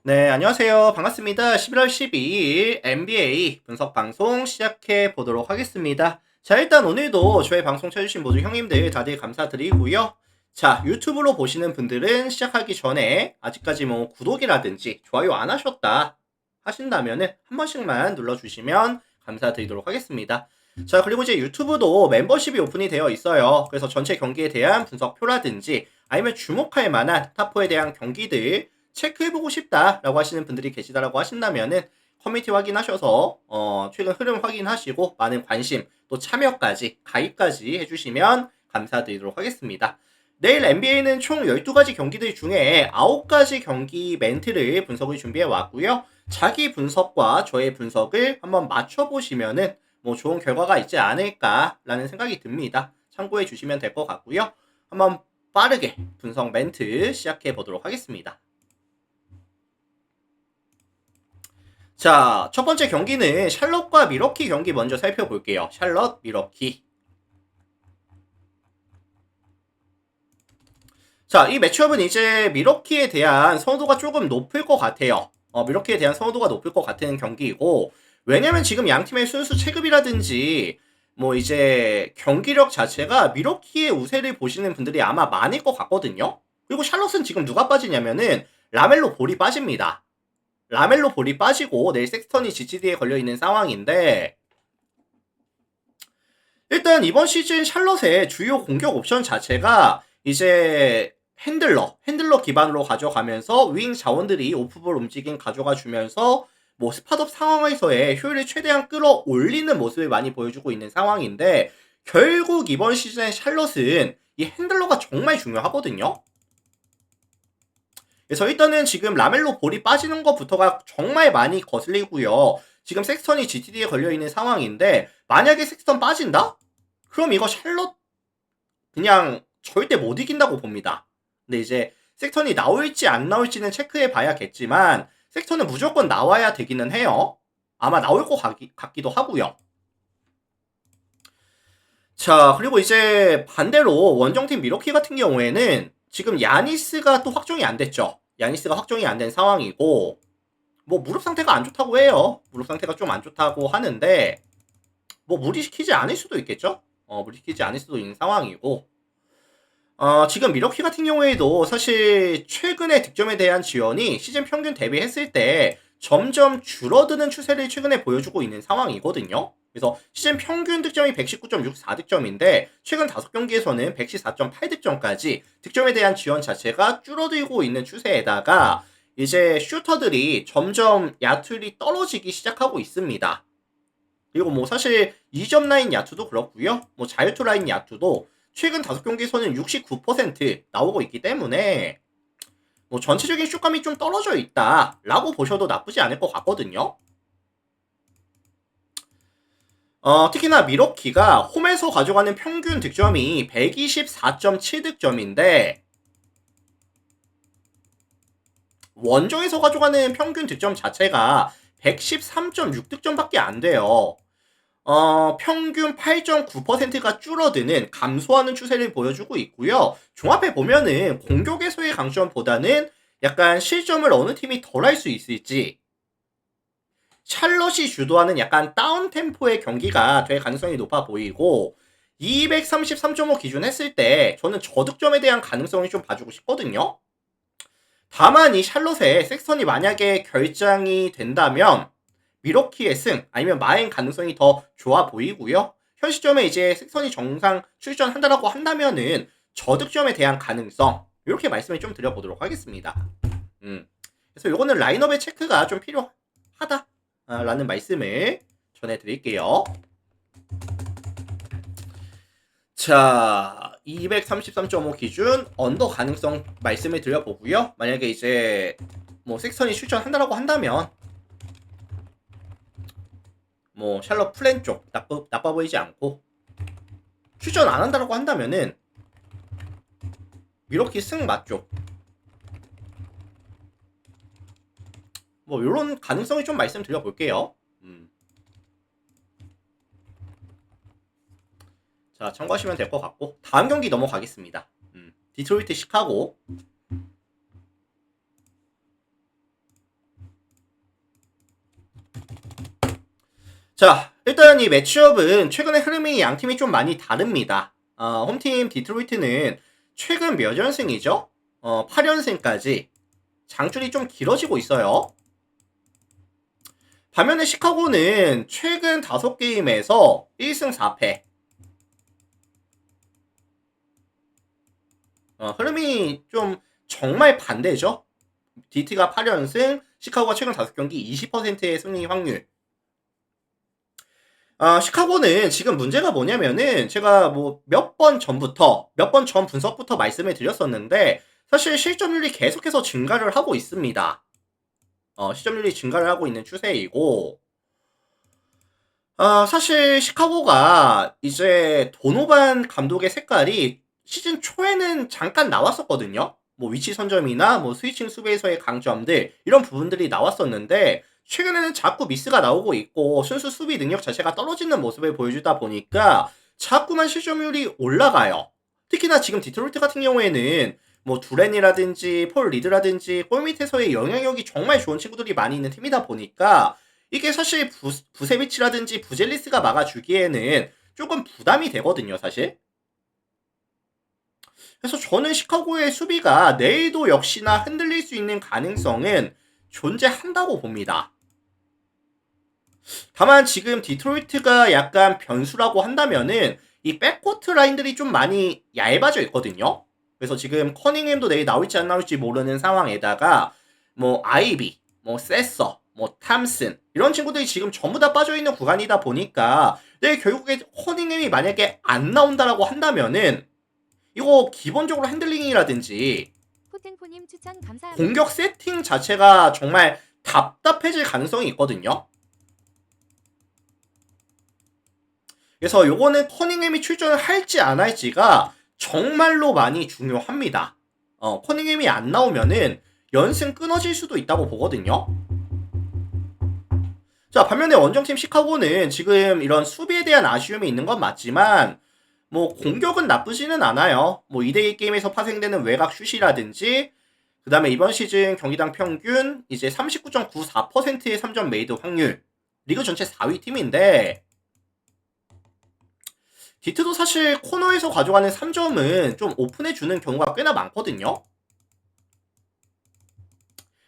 네, 안녕하세요. 반갑습니다. 11월 12일 NBA 분석 방송 시작해 보도록 하겠습니다. 자, 일단 오늘도 저희 방송 쳐주신 모든 형님들 다들 감사드리고요. 자, 유튜브로 보시는 분들은 시작하기 전에 아직까지 뭐 구독이라든지 좋아요 안 하셨다 하신다면은 한 번씩만 눌러주시면 감사드리도록 하겠습니다. 자, 그리고 이제 유튜브도 멤버십이 오픈이 되어 있어요. 그래서 전체 경기에 대한 분석표라든지 아니면 주목할 만한 탑4에 대한 경기들 체크해보고 싶다라고 하시는 분들이 계시다라고 하신다면은 커뮤니티 확인하셔서 최근 흐름 확인하시고 많은 관심 또 참여까지 가입까지 해주시면 감사드리도록 하겠습니다. 내일 NBA는 총 12가지 경기들 중에 9가지 경기 멘트를 분석을 준비해 왔고요. 자기 분석과 저의 분석을 한번 맞춰보시면은 뭐 좋은 결과가 있지 않을까라는 생각이 듭니다. 참고해 주시면 될 것 같고요. 한번 빠르게 분석 멘트 시작해 보도록 하겠습니다. 자, 첫 번째 경기는 샬럿과 미러키 경기 먼저 살펴볼게요. 샬럿, 미러키. 자, 이 매치업은 이제 미러키에 대한 선호도가 조금 높을 것 같아요. 미러키에 대한 선호도가 높을 것 같은 경기이고, 왜냐면 지금 양 팀의 순수 체급이라든지, 뭐 이제 경기력 자체가 미러키의 우세를 보시는 분들이 아마 많을 것 같거든요. 그리고 샬럿은 지금 누가 빠지냐면은 라멜로 볼이 빠집니다. 라멜로 볼이 빠지고 내일 섹스턴이 GTD에 걸려있는 상황인데, 일단 이번 시즌 샬럿의 주요 공격 옵션 자체가 이제 핸들러 기반으로 가져가면서 윙 자원들이 오프볼 움직임 가져가 주면서 뭐 스팟업 상황에서의 효율을 최대한 끌어올리는 모습을 많이 보여주고 있는 상황인데, 결국 이번 시즌의 샬럿은 이 핸들러가 정말 중요하거든요. 그래서 일단은 지금 라멜로 볼이 빠지는 것부터가 정말 많이 거슬리고요. 지금 섹스턴이 GTD에 걸려있는 상황인데, 만약에 섹스턴 빠진다? 그럼 이거 샬롯 그냥 절대 못 이긴다고 봅니다. 근데 이제 섹턴이 나올지 안 나올지는 체크해 봐야겠지만, 섹턴은 무조건 나와야 되기는 해요. 아마 나올 것 같기도 하고요. 자, 그리고 이제 반대로 원정팀 미러키 같은 경우에는 지금 야니스가 또 확정이 안 됐죠. 야니스가 확정이 안 된 상황이고, 뭐 무릎 상태가 안 좋다고 해요. 무릎 상태가 좀 안 좋다고 하는데, 뭐 무리시키지 않을 수도 있겠죠. 무리시키지 않을 수도 있는 상황이고, 지금 미러키 같은 경우에도 사실 최근에 득점에 대한 지원이 시즌 평균 대비했을 때 점점 줄어드는 추세를 최근에 보여주고 있는 상황이거든요. 그래서 시즌 평균 득점이 119.64득점인데 최근 5경기에서는 114.8득점까지 득점에 대한 지원 자체가 줄어들고 있는 추세에다가 이제 슈터들이 점점 야투율이 떨어지기 시작하고 있습니다. 그리고 뭐 사실 2점 라인 야투도 그렇고요. 뭐 자유투 라인 야투도 최근 5경기에서는 69% 나오고 있기 때문에 뭐 전체적인 슛감이 좀 떨어져 있다라고 보셔도 나쁘지 않을 것 같거든요. 특히나 미러키가 홈에서 가져가는 평균 득점이 124.7득점인데 원정에서 가져가는 평균 득점 자체가 113.6득점밖에 안 돼요. 평균 8.9%가 줄어드는 감소하는 추세를 보여주고 있고요. 종합해 보면은 공격에서의 강점보다는 약간 실점을 어느 팀이 덜 할 수 있을지, 샬럿이 주도하는 약간 다운 템포의 경기가 될 가능성이 높아 보이고, 233.5 기준 했을 때 저는 저득점에 대한 가능성이 좀 봐주고 싶거든요. 다만 이 샬롯의 섹선이 만약에 결장이 된다면 미러키의 승 아니면 마행 가능성이 더 좋아 보이고요. 현 시점에 이제 섹선이 정상 출전한다라고 한다면은 저득점에 대한 가능성 이렇게 말씀을 좀 드려보도록 하겠습니다. 그래서 요거는 라인업의 체크가 좀 필요하다라는 말씀을 전해드릴게요. 자, 233.5 기준 언더 가능성 말씀을 드려보고요. 만약에 이제 뭐 섹선이 출전한다라고 한다면 뭐 샬럿 플랜 쪽 나빠 보이지 않고, 출전 안 한다라고 한다면은 미러키 승 맞쪽 뭐 요런 가능성을 좀 말씀드려 볼게요. 자, 참고하시면 될 것 같고 다음 경기 넘어가겠습니다. 디트로이트 시카고. 자, 일단 이 매치업은 최근의 흐름이 양팀이 좀 많이 다릅니다. 홈팀 디트로이트는 최근 몇 연승이죠? 8연승까지 장줄이 좀 길어지고 있어요. 반면에 시카고는 최근 5게임에서 1승 4패. 흐름이 좀 정말 반대죠. DT가 8연승, 시카고가 최근 5경기 20%의 승리 확률. 시카고는 지금 문제가 뭐냐면은 제가 뭐 몇 번 전 분석부터 말씀을 드렸었는데 사실 실점률이 계속해서 증가를 하고 있습니다. 실점률이 증가를 하고 있는 추세이고 사실 시카고가 이제 도노반 감독의 색깔이 시즌 초에는 잠깐 나왔었거든요. 뭐 위치 선점이나 뭐 스위칭 수비에서의 강점들 이런 부분들이 나왔었는데 최근에는 자꾸 미스가 나오고 있고 순수 수비 능력 자체가 떨어지는 모습을 보여주다 보니까 자꾸만 실점률이 올라가요. 특히나 지금 디트로이트 같은 경우에는 뭐 두렌이라든지 폴 리드라든지 골 밑에서의 영향력이 정말 좋은 친구들이 많이 있는 팀이다 보니까 이게 사실 부세비치라든지 부젤리스가 막아주기에는 조금 부담이 되거든요, 사실. 그래서 저는 시카고의 수비가 내일도 역시나 흔들릴 수 있는 가능성은 존재한다고 봅니다. 다만 지금 디트로이트가 약간 변수라고 한다면은 이 백코트 라인들이 좀 많이 얇아져 있거든요. 그래서 지금 커닝햄도 내일 나올지 안 나올지 모르는 상황에다가 뭐 아이비, 뭐 세서, 뭐 탐슨 이런 친구들이 지금 전부 다 빠져있는 구간이다 보니까 내일 결국에 커닝햄이 만약에 안 나온다라고 한다면은 이거 기본적으로 핸들링이라든지 포텐포님 추천 감사합니다. 공격 세팅 자체가 정말 답답해질 가능성이 있거든요. 그래서 요거는 커닝햄이 출전을 할지 안 할지가 정말로 많이 중요합니다. 커닝햄이 안 나오면은 연승 끊어질 수도 있다고 보거든요. 자, 반면에 원정팀 시카고는 지금 이런 수비에 대한 아쉬움이 있는 건 맞지만 뭐 공격은 나쁘지는 않아요. 뭐 2대1 게임에서 파생되는 외곽 슛이라든지 그 다음에 이번 시즌 경기당 평균 이제 39.94%의 3점 메이드 확률 리그 전체 4위 팀인데 디트도 사실 코너에서 가져가는 3점은 좀 오픈해주는 경우가 꽤나 많거든요.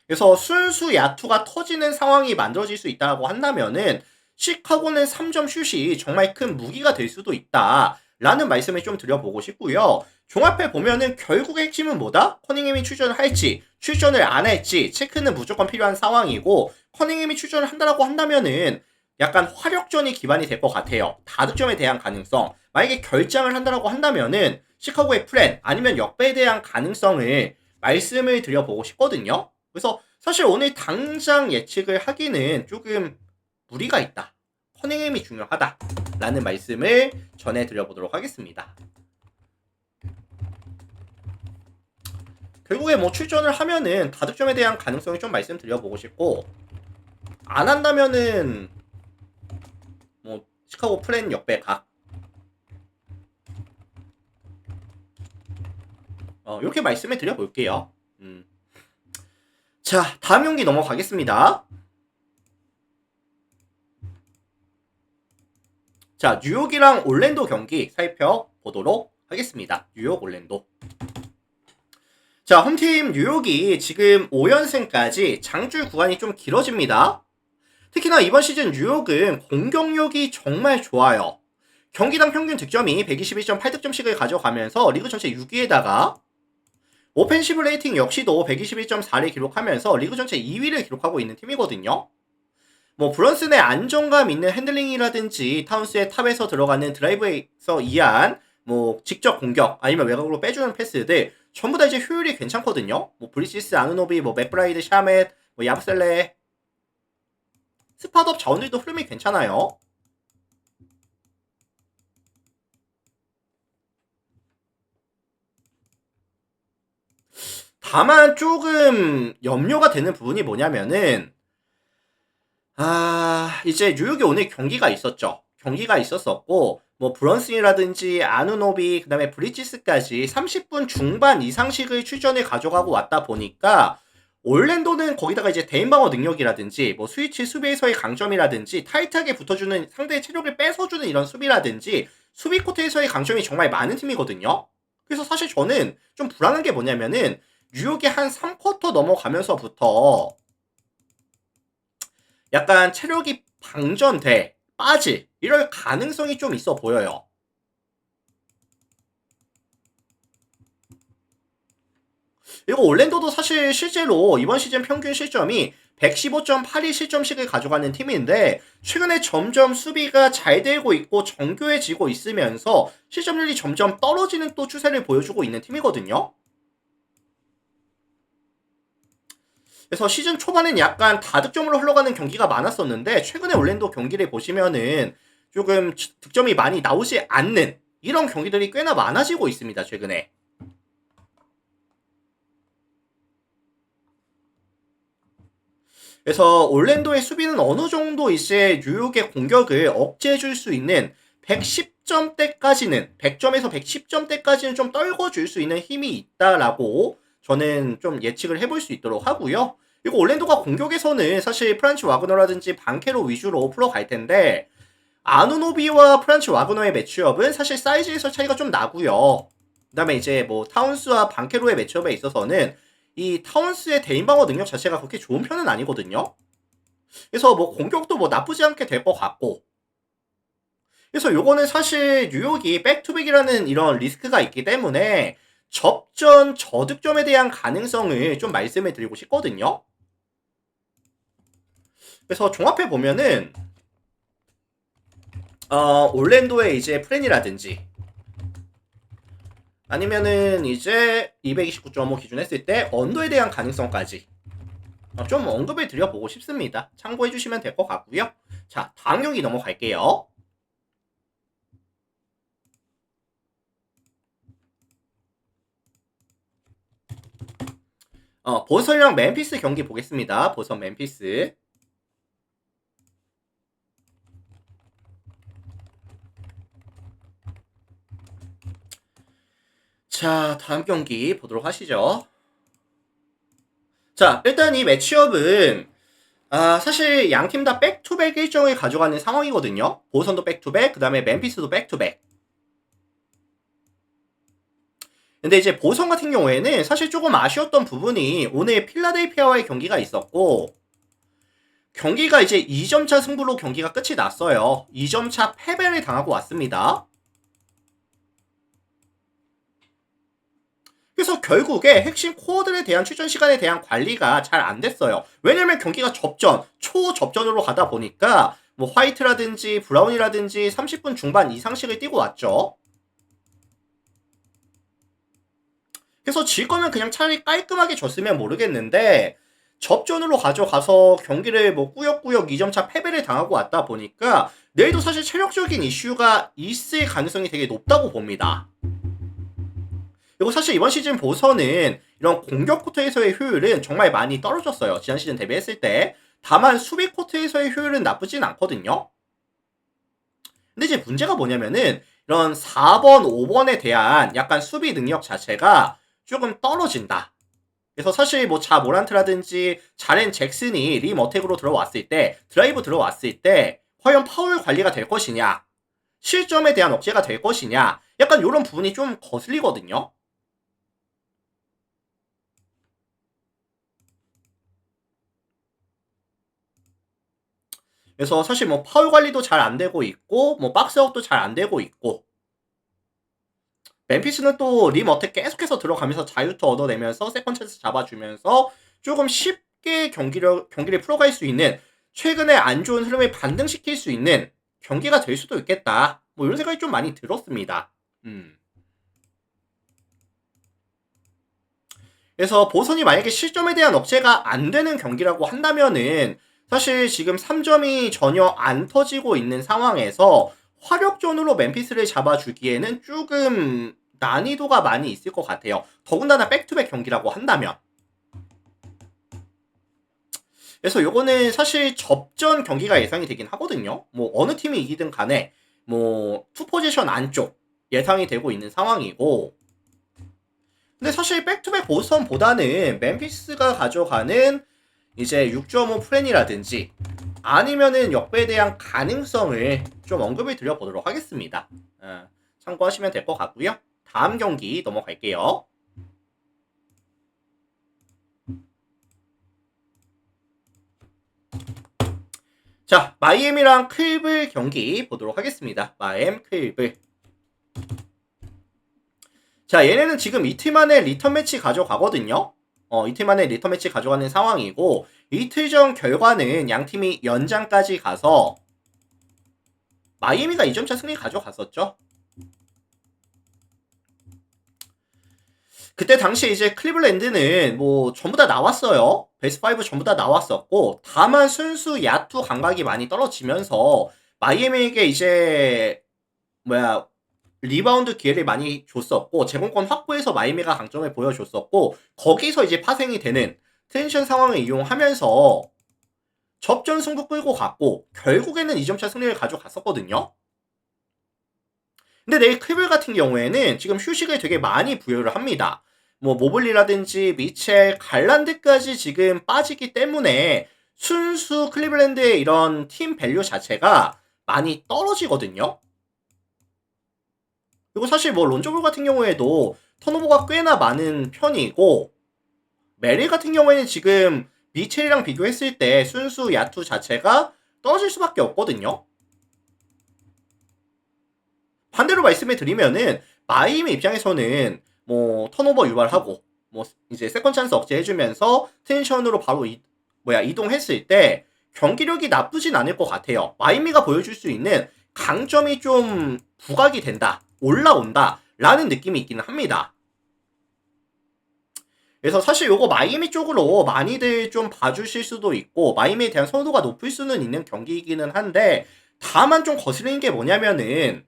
그래서 순수 야투가 터지는 상황이 만들어질 수 있다고 한다면은 시카고는 3점 슛이 정말 큰 무기가 될 수도 있다 라는 말씀을 좀 드려보고 싶고요. 종합해 보면은 결국의 핵심은 뭐다? 커닝햄이 출전을 할지 출전을 안 할지 체크는 무조건 필요한 상황이고 커닝햄이 출전을 한다라고 한다면은 약간 화력전이 기반이 될 것 같아요. 다득점에 대한 가능성. 만약에 결장을 한다라고 한다면은 시카고의 플랜 아니면 역배에 대한 가능성을 말씀을 드려보고 싶거든요. 그래서 사실 오늘 당장 예측을 하기는 조금 무리가 있다. 커닝햄이 중요하다. 라는 말씀을 전해드려보도록 하겠습니다. 결국에 뭐 출전을 하면은 다득점에 대한 가능성을 좀 말씀드려보고 싶고 안 한다면은 뭐 시카고 플랜 역배 각 이렇게 말씀을 드려볼게요. 자, 다음 경기 넘어가겠습니다. 자, 뉴욕이랑 올랜도 경기 살펴보도록 하겠습니다. 뉴욕, 올랜도. 자, 홈팀 뉴욕이 지금 5연승까지 장줄 구간이 좀 길어집니다. 특히나 이번 시즌 뉴욕은 공격력이 정말 좋아요. 경기당 평균 득점이 121.8득점씩을 가져가면서 리그 전체 6위에다가 오펜시브 레이팅 역시도 121.4를 기록하면서 리그 전체 2위를 기록하고 있는 팀이거든요. 뭐 브런슨의 안정감 있는 핸들링이라든지 타운스의 탑에서 들어가는 드라이브에서 이한 뭐 직접 공격 아니면 외곽으로 빼주는 패스들 전부 다 이제 효율이 괜찮거든요. 뭐 브리시스, 아누노비, 뭐 맥브라이드, 샤멧, 뭐 야브셀레 스팟업 자원들도 흐름이 괜찮아요. 다만 조금 염려가 되는 부분이 뭐냐면은 이제 뉴욕에 오늘 경기가 있었죠. 경기가 있었었고 뭐 브런슨이라든지 아누노비 그다음에 브리지스까지 30분 중반 이상씩의 출전을 가져가고 왔다 보니까 올랜도는 거기다가 이제 대인방어 능력이라든지 뭐 스위치 수비에서의 강점이라든지 타이트하게 붙어주는 상대의 체력을 뺏어주는 이런 수비라든지 수비 코트에서의 강점이 정말 많은 팀이거든요. 그래서 사실 저는 좀 불안한 게 뭐냐면은 뉴욕이 한 3쿼터 넘어가면서부터 약간 체력이 방전돼 빠질 이럴 가능성이 좀 있어 보여요. 그리고 올랜도도 사실 실제로 이번 시즌 평균 실점이 115.82 실점씩을 가져가는 팀인데 최근에 점점 수비가 잘 되고 있고 정교해지고 있으면서 실점률이 점점 떨어지는 또 추세를 보여주고 있는 팀이거든요. 그래서 시즌 초반엔 약간 다득점으로 흘러가는 경기가 많았었는데 최근에 올랜도 경기를 보시면은 조금 득점이 많이 나오지 않는 이런 경기들이 꽤나 많아지고 있습니다. 최근에. 그래서 올랜도의 수비는 어느 정도 이제 뉴욕의 공격을 억제해줄 수 있는 110점대까지는 100점에서 110점대까지는 좀 떨궈줄 수 있는 힘이 있다라고 저는 좀 예측을 해볼 수 있도록 하고요. 그리고 올랜도가 공격에서는 사실 프란츠 와그너라든지 방케로 위주로 풀어갈 텐데 아누노비와 프란츠 와그너의 매치업은 사실 사이즈에서 차이가 좀 나고요. 그 다음에 이제 뭐 타운스와 방케로의 매치업에 있어서는 이 타운스의 대인방어 능력 자체가 그렇게 좋은 편은 아니거든요. 그래서 뭐 공격도 뭐 나쁘지 않게 될 것 같고. 그래서 요거는 사실 뉴욕이 백투백이라는 이런 리스크가 있기 때문에 접전 저득점에 대한 가능성을 좀 말씀을 드리고 싶거든요. 그래서 종합해 보면은 올랜도의 이제 프렌이라든지 아니면은 이제 229.5 기준 했을 때 언더에 대한 가능성까지 좀 언급을 드려보고 싶습니다. 참고해 주시면 될 것 같고요. 자, 다음 경기 넘어갈게요. 보선이랑 멤피스 경기 보겠습니다. 보선 멤피스. 자, 다음 경기 보도록 하시죠. 자, 일단 이 매치업은 사실 양 팀 다 백투백 일정을 가져가는 상황이거든요. 보선도 백투백, 그 다음에 멤피스도 백투백. 근데 이제 보선 같은 경우에는 사실 조금 아쉬웠던 부분이 오늘 필라델피아와의 경기가 있었고 경기가 이제 2점차 승부로 경기가 끝이 났어요. 2점차 패배를 당하고 왔습니다. 그래서 결국에 핵심 코어들에 대한 출전 시간에 대한 관리가 잘 안 됐어요. 왜냐면 경기가 접전, 초접전으로 가다 보니까 뭐 화이트라든지 브라운이라든지 30분 중반 이상씩을 뛰고 왔죠. 그래서 질 거면 그냥 차라리 깔끔하게 졌으면 모르겠는데 접전으로 가져가서 경기를 뭐 꾸역꾸역 2점차 패배를 당하고 왔다 보니까 내일도 사실 체력적인 이슈가 있을 가능성이 되게 높다고 봅니다. 그리고 사실 이번 시즌 보서는 이런 공격 코트에서의 효율은 정말 많이 떨어졌어요. 지난 시즌 대비했을 때. 다만 수비 코트에서의 효율은 나쁘진 않거든요. 근데 이제 문제가 뭐냐면은 이런 4번, 5번에 대한 약간 수비 능력 자체가 조금 떨어진다. 그래서 사실 뭐 자모란트라든지 자렌 잭슨이 림 어택으로 들어왔을 때 드라이브 들어왔을 때 과연 파울 관리가 될 것이냐 실점에 대한 억제가 될 것이냐 약간 이런 부분이 좀 거슬리거든요. 그래서 사실 뭐 파울 관리도 잘 안 되고 있고 뭐 박스아웃도 잘 안 되고 있고 멤피스는 또 림 어택 계속해서 들어가면서 자유투 얻어내면서 세컨 찬스 잡아주면서 조금 쉽게 경기를 풀어갈 수 있는 최근에 안 좋은 흐름을 반등시킬 수 있는 경기가 될 수도 있겠다. 뭐 이런 생각이 좀 많이 들었습니다. 그래서 보선이 만약에 실점에 대한 억제가 안 되는 경기라고 한다면은 사실 지금 3점이 전혀 안 터지고 있는 상황에서 화력전으로 멤피스를 잡아주기에는 조금 난이도가 많이 있을 것 같아요. 더군다나 백투백 경기라고 한다면. 그래서 요거는 사실 접전 경기가 예상이 되긴 하거든요. 뭐 어느 팀이 이기든 간에 뭐 투포지션 안쪽 예상이 되고 있는 상황이고 근데 사실 백투백 보스턴보다는 멤피스가 가져가는 이제 6.5 프렌이라든지 아니면은 역배에 대한 가능성을 좀 언급을 드려보도록 하겠습니다. 참고하시면 될 것 같고요. 다음 경기 넘어갈게요. 자, 마이애미랑 클블 경기 보도록 하겠습니다. 마엠 클블. 자, 얘네는 지금 이틀 만에 리턴 매치 가져가거든요. 이틀 만에 리턴 매치 가져가는 상황이고, 이틀 전 결과는 양 팀이 연장까지 가서 마이애미가 2점차 승리 가져갔었죠. 그때 당시 이제 클리블랜드는 뭐 전부 다 나왔어요. 베스트 5 전부 다 나왔었고, 다만 순수 야투 감각이 많이 떨어지면서 마이애미에게 이제 리바운드 기회를 많이 줬었고, 제공권 확보해서 마이애미가 강점을 보여줬었고, 거기서 이제 파생이 되는 텐션 상황을 이용하면서 접전 승부 끌고 갔고, 결국에는 2점차 승리를 가져갔었거든요. 근데 내일 클블 같은 경우에는 지금 휴식을 되게 많이 부여를 합니다. 뭐 모블리라든지 미첼, 갈란드까지 지금 빠지기 때문에 순수 클리블랜드의 이런 팀 밸류 자체가 많이 떨어지거든요. 그리고 사실 뭐 론조볼 같은 경우에도 턴오버가 꽤나 많은 편이고, 메릴 같은 경우에는 지금 미첼이랑 비교했을 때 순수 야투 자체가 떨어질 수밖에 없거든요. 반대로 말씀을 드리면은 마이애미 입장에서는 뭐 턴오버 유발하고 뭐 이제 세컨 찬스 억제해주면서 텐션으로 바로 이동했을 때 경기력이 나쁘진 않을 것 같아요. 마이애미가 보여줄 수 있는 강점이 좀 부각이 된다, 올라온다 라는 느낌이 있기는 합니다. 그래서 사실 요거 마이애미 쪽으로 많이들 좀 봐주실 수도 있고, 마이애미에 대한 선호도가 높을 수는 있는 경기이기는 한데, 다만 좀 거슬리는 게 뭐냐면은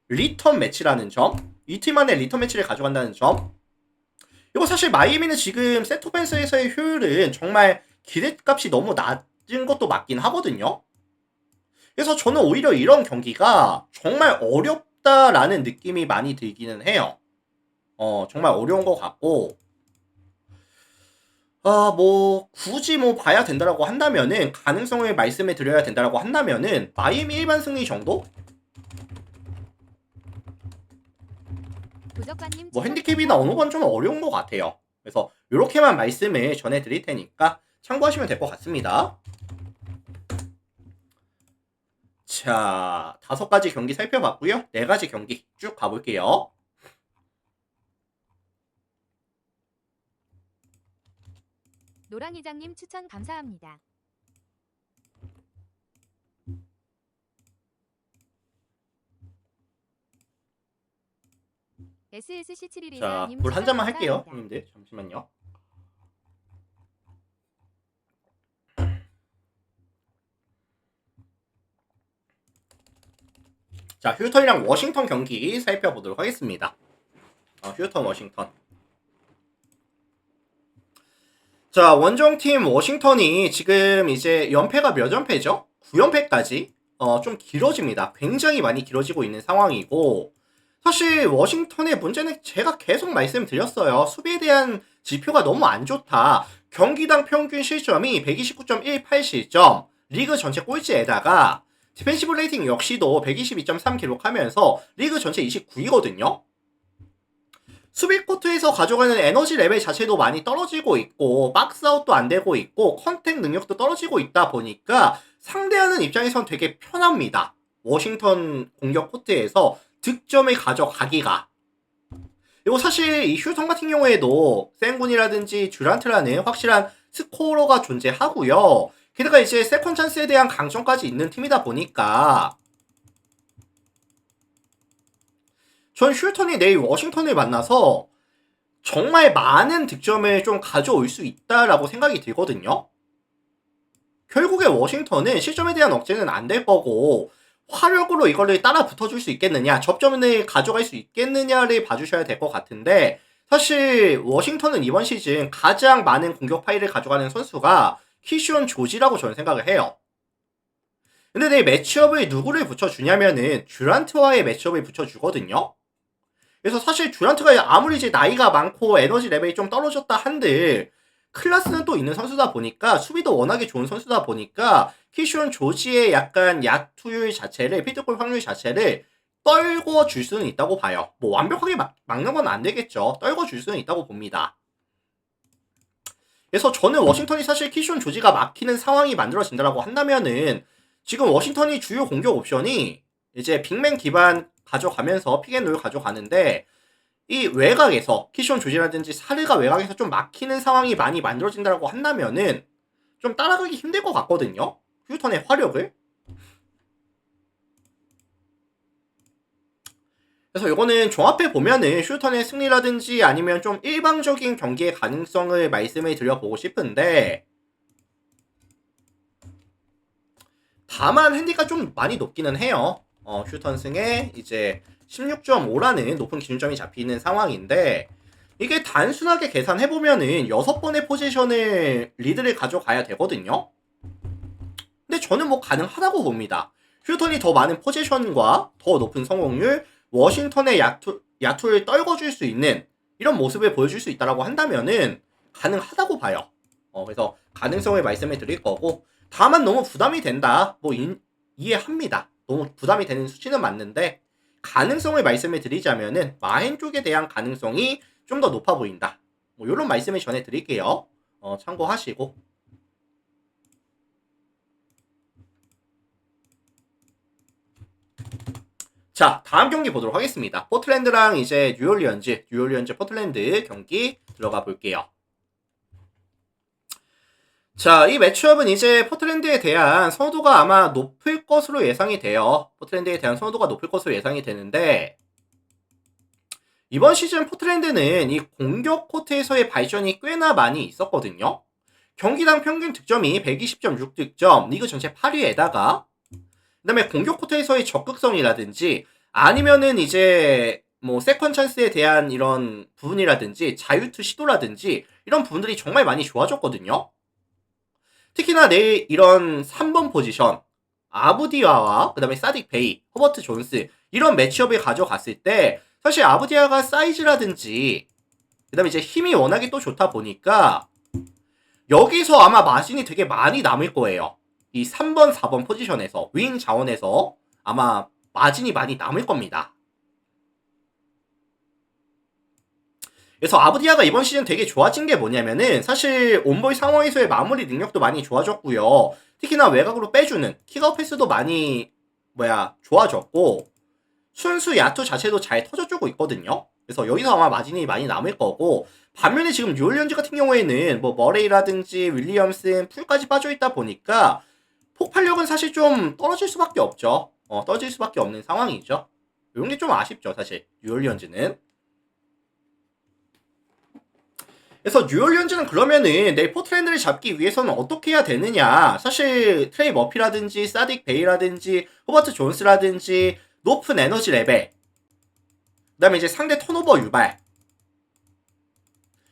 리턴 매치라는 점, 이 팀 안에 리턴 매치를 가져간다는 점. 이거 사실 마이애미는 지금 세트 오펜스에서의 효율은 정말 기대값이 너무 낮은 것도 맞긴 하거든요. 그래서 저는 오히려 이런 경기가 정말 어렵다라는 느낌이 많이 들기는 해요. 정말 어려운 것 같고, 뭐 굳이 뭐 봐야 된다라고 한다면은, 가능성을 말씀해 드려야 된다라고 한다면은 마이애미 일반 승리 정도? 부적관님 뭐 추천 핸디캡이나 어느 감사합니다. 건 좀 어려운 것 같아요. 그래서 이렇게만 말씀을 전해드릴 테니까 참고하시면 될 것 같습니다. 자, 5가지 경기 살펴봤고요. 4가지 경기 쭉 가볼게요. 노랑이장님 추천 감사합니다. 자, SSC711님 물 한 추천 잔만 할게요, 감사합니다. 형님들. 잠시만요. 자, 휴턴이랑 워싱턴 경기 살펴보도록 하겠습니다. 휴턴, 워싱턴. 자, 원정팀 워싱턴이 지금 이제 연패가 몇 연패죠? 9연패까지 좀 길어집니다. 굉장히 많이 길어지고 있는 상황이고, 사실 워싱턴의 문제는 제가 계속 말씀드렸어요. 수비에 대한 지표가 너무 안 좋다. 경기당 평균 실점이 129.18실점, 리그 전체 꼴찌에다가 디펜시브 레이팅 역시도 122.3 기록하면서 리그 전체 29위거든요. 수비 코트에서 가져가는 에너지 레벨 자체도 많이 떨어지고 있고, 박스아웃도 안 되고 있고, 컨택 능력도 떨어지고 있다 보니까 상대하는 입장에선 되게 편합니다. 워싱턴 공격 코트에서 득점을 가져가기가. 그리고 사실 이 휴턴 같은 경우에도 센군이라든지 듀란트라는 확실한 스코어러가 존재하고요. 게다가 이제 세컨 찬스에 대한 강점까지 있는 팀이다 보니까 전 휴턴이 내일 워싱턴을 만나서 정말 많은 득점을 좀 가져올 수 있다라고 생각이 들거든요. 결국에 워싱턴은 실점에 대한 억제는 안 될 거고, 화력으로 이거를 따라 붙어줄 수 있겠느냐, 접점을 가져갈 수 있겠느냐를 봐주셔야 될 것 같은데, 사실 워싱턴은 이번 시즌 가장 많은 공격 파일을 가져가는 선수가 키시온 조지라고 저는 생각을 해요. 근데 내일 매치업을 누구를 붙여주냐면은 듀란트와의 매치업을 붙여주거든요. 그래서 사실 듀란트가 아무리 이제 나이가 많고 에너지 레벨이 좀 떨어졌다 한들 클래스는 또 있는 선수다 보니까 수비도 워낙에 좋은 선수다 보니까 키슈온 조지의 약간 야투율 자체를 피드골 확률 자체를 떨궈 줄 수는 있다고 봐요. 뭐 완벽하게 막는 건 안 되겠죠. 떨궈 줄 수는 있다고 봅니다. 그래서 저는 워싱턴이 사실 키슈온 조지가 막히는 상황이 만들어진다라고 한다면은 지금 워싱턴이 주요 공격 옵션이 이제 빅맨 기반 가져가면서 픽앤롤 가져가는데 이 외곽에서 키션 조지라든지 사르가 외곽에서 좀 막히는 상황이 많이 만들어진다고 한다면은 좀 따라가기 힘들 것 같거든요. 휴턴의 화력을. 그래서 이거는 종합해 보면은 휴턴의 승리라든지 아니면 좀 일방적인 경기의 가능성을 말씀을 드려보고 싶은데 다만 핸디가 좀 많이 높기는 해요. 휴턴 승에 이제 16.5라는 높은 기준점이 잡히는 상황인데 이게 단순하게 계산해보면은 6번의 포지션을 리드를 가져가야 되거든요. 근데 저는 뭐 가능하다고 봅니다. 휴턴이 더 많은 포지션과 더 높은 성공률, 워싱턴의 야투를 떨궈줄 수 있는 이런 모습을 보여줄 수 있다고 한다면은 가능하다고 봐요. 그래서 가능성을 말씀을 드릴 거고 다만 너무 부담이 된다. 뭐 이해합니다. 너무 부담이 되는 수치는 맞는데 가능성을 말씀을 드리자면은 마헨 쪽에 대한 가능성이 좀 더 높아 보인다. 뭐 이런 말씀을 전해드릴게요. 참고하시고. 자, 다음 경기 보도록 하겠습니다. 포틀랜드랑 이제 뉴올리언즈 포틀랜드 경기 들어가 볼게요. 자, 이 매치업은 이제 포틀랜드에 대한 선호도가 아마 높을 것으로 예상이 돼요. 포틀랜드에 대한 선호도가 높을 것으로 예상이 되는데 이번 시즌 포틀랜드는 이 공격 코트에서의 발전이 꽤나 많이 있었거든요. 경기당 평균 득점이 120.6득점, 리그 전체 8위에다가 그 다음에 공격 코트에서의 적극성이라든지 아니면은 이제 뭐 세컨 찬스에 대한 이런 부분이라든지 자유투 시도라든지 이런 부분들이 정말 많이 좋아졌거든요. 특히나 내 이런 3번 포지션 아부디아와 그 다음에 사딕 베이, 허버트 존스 이런 매치업을 가져갔을 때 사실 아부디아가 사이즈라든지 그 다음에 이제 힘이 워낙에 또 좋다 보니까 여기서 아마 마진이 되게 많이 남을 거예요. 이 3번, 4번 포지션에서 윙 자원에서 아마 마진이 많이 남을 겁니다. 그래서 아부디아가 이번 시즌 되게 좋아진 게 뭐냐면은 사실 온볼 상황에서의 마무리 능력도 많이 좋아졌고요. 특히나 외곽으로 빼주는 킥아웃 패스도 많이 좋아졌고 순수 야투 자체도 잘 터져주고 있거든요. 그래서 여기서 아마 마진이 많이 남을 거고 반면에 지금 뉴올리언즈 같은 경우에는 뭐 머레이라든지 윌리엄슨 풀까지 빠져있다 보니까 폭발력은 사실 좀 떨어질 수밖에 없죠. 떨어질 수밖에 없는 상황이죠. 이런 게 좀 아쉽죠, 사실 뉴올리언즈는. 그래서 뉴올리언즈는 그러면은 내일 포틀랜드를 잡기 위해서는 어떻게 해야 되느냐. 사실 트레이 머피라든지 사딕 베이라든지 호버트 존스라든지 높은 에너지 레벨 그 다음에 이제 상대 턴오버 유발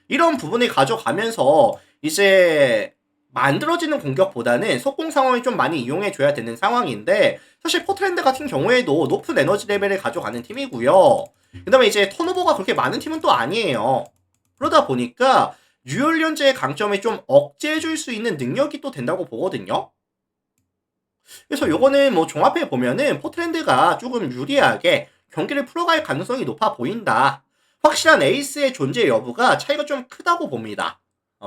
이런 부분을 가져가면서 이제 만들어지는 공격보다는 속공 상황을 좀 많이 이용해줘야 되는 상황인데 사실 포틀랜드 같은 경우에도 높은 에너지 레벨을 가져가는 팀이고요. 그 다음에 이제 턴오버가 그렇게 많은 팀은 또 아니에요. 그러다 보니까 뉴올리언즈의 강점을 좀 억제해줄 수 있는 능력이 또 된다고 보거든요. 그래서 요거는 뭐 종합해 보면은 포틀랜드가 조금 유리하게 경기를 풀어갈 가능성이 높아 보인다. 확실한 에이스의 존재 여부가 차이가 좀 크다고 봅니다.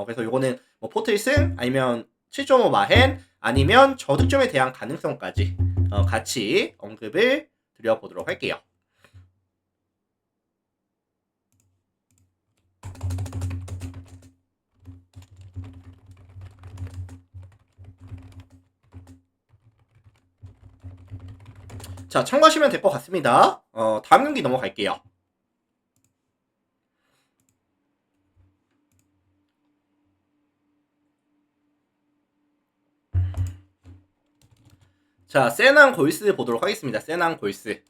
그래서 요거는 뭐 포틀승 아니면 7.5 마헨 아니면 저득점에 대한 가능성까지 같이 언급을 드려보도록 할게요. 자, 참고하시면 될 것 같습니다. 다음 경기 넘어갈게요. 자, 세난 골스 보도록 하겠습니다. 세난 골스.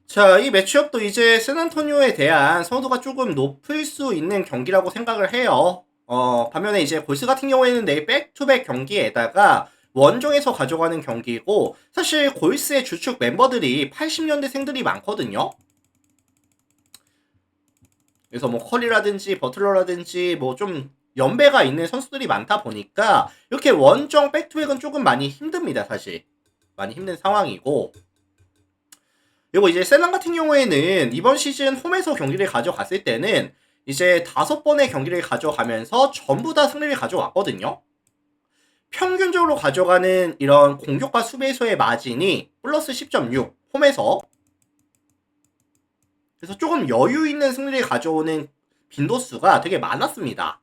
자, 이 매치업도 이제 샌안토니오에 대한 선호도가 조금 높을 수 있는 경기라고 생각을 해요. 반면에 이제 골스 같은 경우에는 내일 백투백 경기에다가 원정에서 가져가는 경기이고 사실 골스의 주축 멤버들이 80년대생들이 많거든요. 그래서 뭐 커리라든지 버틀러라든지 뭐 좀 연배가 있는 선수들이 많다 보니까 이렇게 원정 백투백은 조금 많이 힘듭니다. 사실 많이 힘든 상황이고, 그리고 이제 셀랑 같은 경우에는 이번 시즌 홈에서 경기를 가져갔을 때는 이제 5번의 경기를 가져가면서 전부 다 승리를 가져왔거든요. 평균적으로 가져가는 이런 공격과 수비에서의 마진이 플러스 10.6 홈에서, 그래서 조금 여유 있는 승리를 가져오는 빈도수가 되게 많았습니다.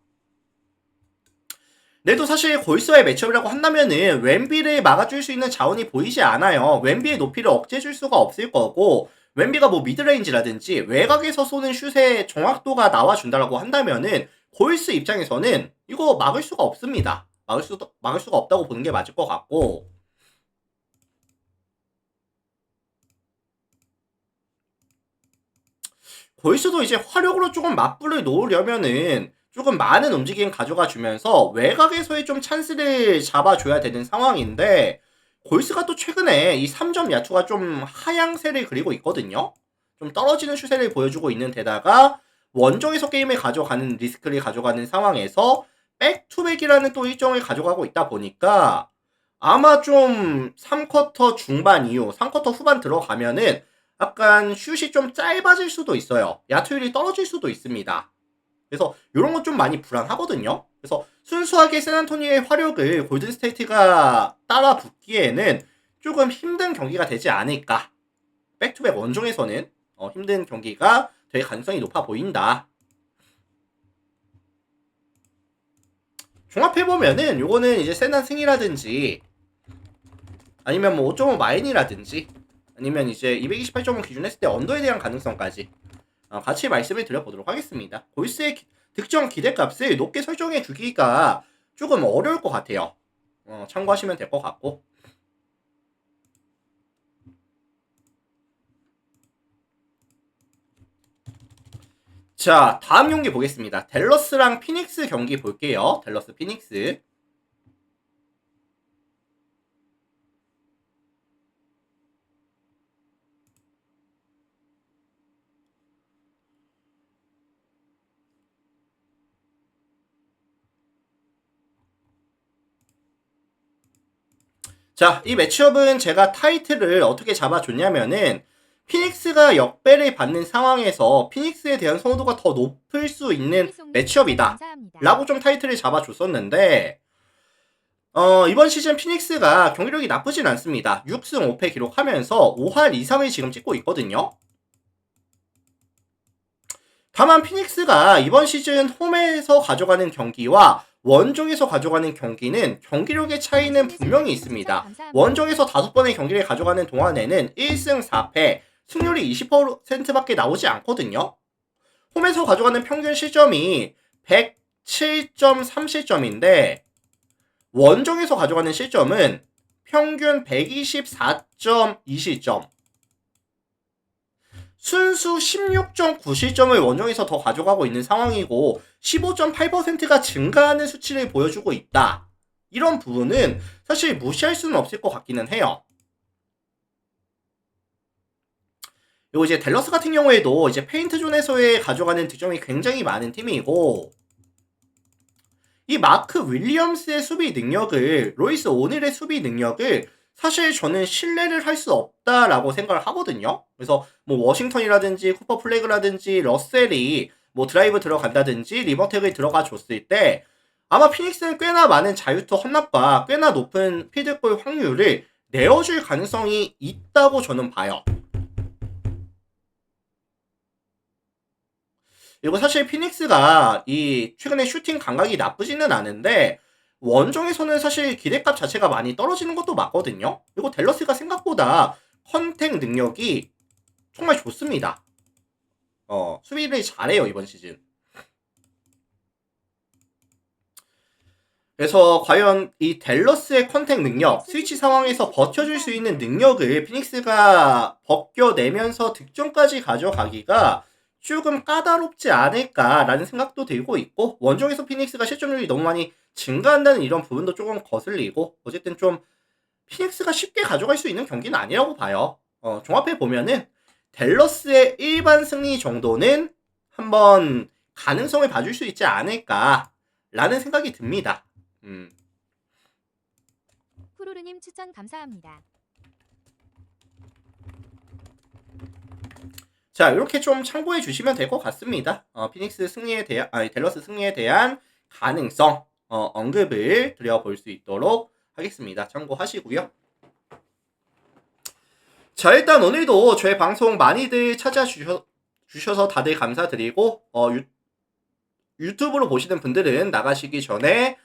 그래도 사실 골스와의 매치업이라고 한다면은 웬비를 막아줄 수 있는 자원이 보이지 않아요. 웬비의 높이를 억제해줄 수가 없을 거고, 웬비가 뭐 미드레인지라든지 외곽에서 쏘는 슛의 정확도가 나와준다라고 한다면은 골스 입장에서는 이거 막을 수가 없습니다. 막을 수가 없다고 보는 게 맞을 것 같고, 골스도 이제 화력으로 조금 맞불을 놓으려면은 조금 많은 움직임 가져가 주면서 외곽에서의 좀 찬스를 잡아줘야 되는 상황인데, 골스가 또 최근에 이 3점 야투가 좀 하향세를 그리고 있거든요. 좀 떨어지는 추세를 보여주고 있는 데다가 원정에서 게임을 가져가는 리스크를 가져가는 상황에서 백투백이라는 또 일정을 가져가고 있다 보니까 아마 좀 3쿼터 중반 이후 3쿼터 후반 들어가면은 약간 슛이 좀 짧아질 수도 있어요. 야투율이 떨어질 수도 있습니다. 그래서 이런 건 좀 많이 불안하거든요. 그래서 순수하게 샌안토니의 화력을 골든스테이트가 따라 붙기에는 조금 힘든 경기가 되지 않을까. 백투백 원정에서는 힘든 경기가 될 가능성이 높아 보인다. 종합해보면은 요거는 이제 샌안 승이라든지 아니면 뭐 5.5 마인이라든지 아니면 이제 228점을 기준했을 때 언더에 대한 가능성까지 같이 말씀을 드려보도록 하겠습니다. 골스의 득점 기대값을 높게 설정해 주기가 조금 어려울 것 같아요. 참고하시면 될 것 같고. 자, 다음 경기 보겠습니다. 댈러스랑 피닉스 경기 볼게요. 댈러스 피닉스. 자, 이 매치업은 제가 타이틀을 어떻게 잡아줬냐면은 피닉스가 역배를 받는 상황에서 피닉스에 대한 선호도가 더 높을 수 있는 매치업이다 라고 좀 타이틀을 잡아줬었는데, 이번 시즌 피닉스가 경기력이 나쁘진 않습니다. 6승 5패 기록하면서 5할 이상을 지금 찍고 있거든요. 다만 피닉스가 이번 시즌 홈에서 가져가는 경기와 원정에서 가져가는 경기는 경기력의 차이는 분명히 있습니다. 원정에서 5번의 경기를 가져가는 동안에는 1승 4패, 승률이 20%밖에 나오지 않거든요. 홈에서 가져가는 평균 실점이 107.3실점인데 원정에서 가져가는 실점은 평균 124.2실점. 순수 16.9실점을 원정에서 더 가져가고 있는 상황이고 15.8%가 증가하는 수치를 보여주고 있다. 이런 부분은 사실 무시할 수는 없을 것 같기는 해요. 그리고 이제 댈러스 같은 경우에도 이제 페인트 존에서의 가져가는 득점이 굉장히 많은 팀이고, 이 마크 윌리엄스의 수비 능력을, 로이스 오닐의 수비 능력을 사실 저는 신뢰를 할 수 없다라고 생각을 하거든요. 그래서 뭐 워싱턴이라든지 쿠퍼 플래그라든지 러셀이 뭐 드라이브 들어간다든지 리버텍을 들어가 줬을 때 아마 피닉스는 꽤나 많은 자유투 헌납과 꽤나 높은 필드골 확률을 내어줄 가능성이 있다고 저는 봐요. 그리고 사실 피닉스가 이 최근에 슈팅 감각이 나쁘지는 않은데 원정에서는 사실 기대값 자체가 많이 떨어지는 것도 맞거든요. 그리고 댈러스가 생각보다 컨택 능력이 정말 좋습니다. 수비를 잘해요 이번 시즌. 그래서 과연 이 댈러스의 컨택 능력, 스위치 상황에서 버텨줄 수 있는 능력을 피닉스가 벗겨내면서 득점까지 가져가기가 조금 까다롭지 않을까라는 생각도 들고 있고, 원정에서 피닉스가 실점률이 너무 많이 증가한다는 이런 부분도 조금 거슬리고, 어쨌든 좀 피닉스가 쉽게 가져갈 수 있는 경기는 아니라고 봐요. 종합해 보면은 댈러스의 일반 승리 정도는 한번 가능성을 봐줄 수 있지 않을까라는 생각이 듭니다. 쿠루루님 추천 감사합니다. 자, 이렇게 좀 참고해 주시면 될 것 같습니다. 피닉스 승리에 대한, 댈러스 승리에 대한 가능성, 언급을 드려볼 수 있도록 하겠습니다. 참고하시고요. 자, 일단 오늘도 저의 방송 많이들 찾아주셔서 다들 감사드리고, 유튜브로 보시는 분들은 나가시기 전에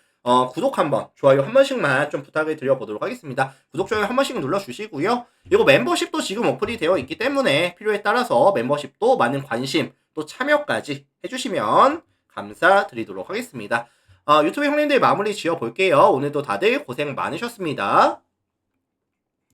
구독 한번, 좋아요 한 번씩만 좀 부탁을 드려보도록 하겠습니다. 구독, 좋아요 한 번씩 눌러주시고요. 이거 멤버십도 지금 오픈이 되어 있기 때문에 필요에 따라서 멤버십도 많은 관심, 또 참여까지 해주시면 감사드리도록 하겠습니다. 유튜브 형님들 마무리 지어볼게요. 오늘도 다들 고생 많으셨습니다.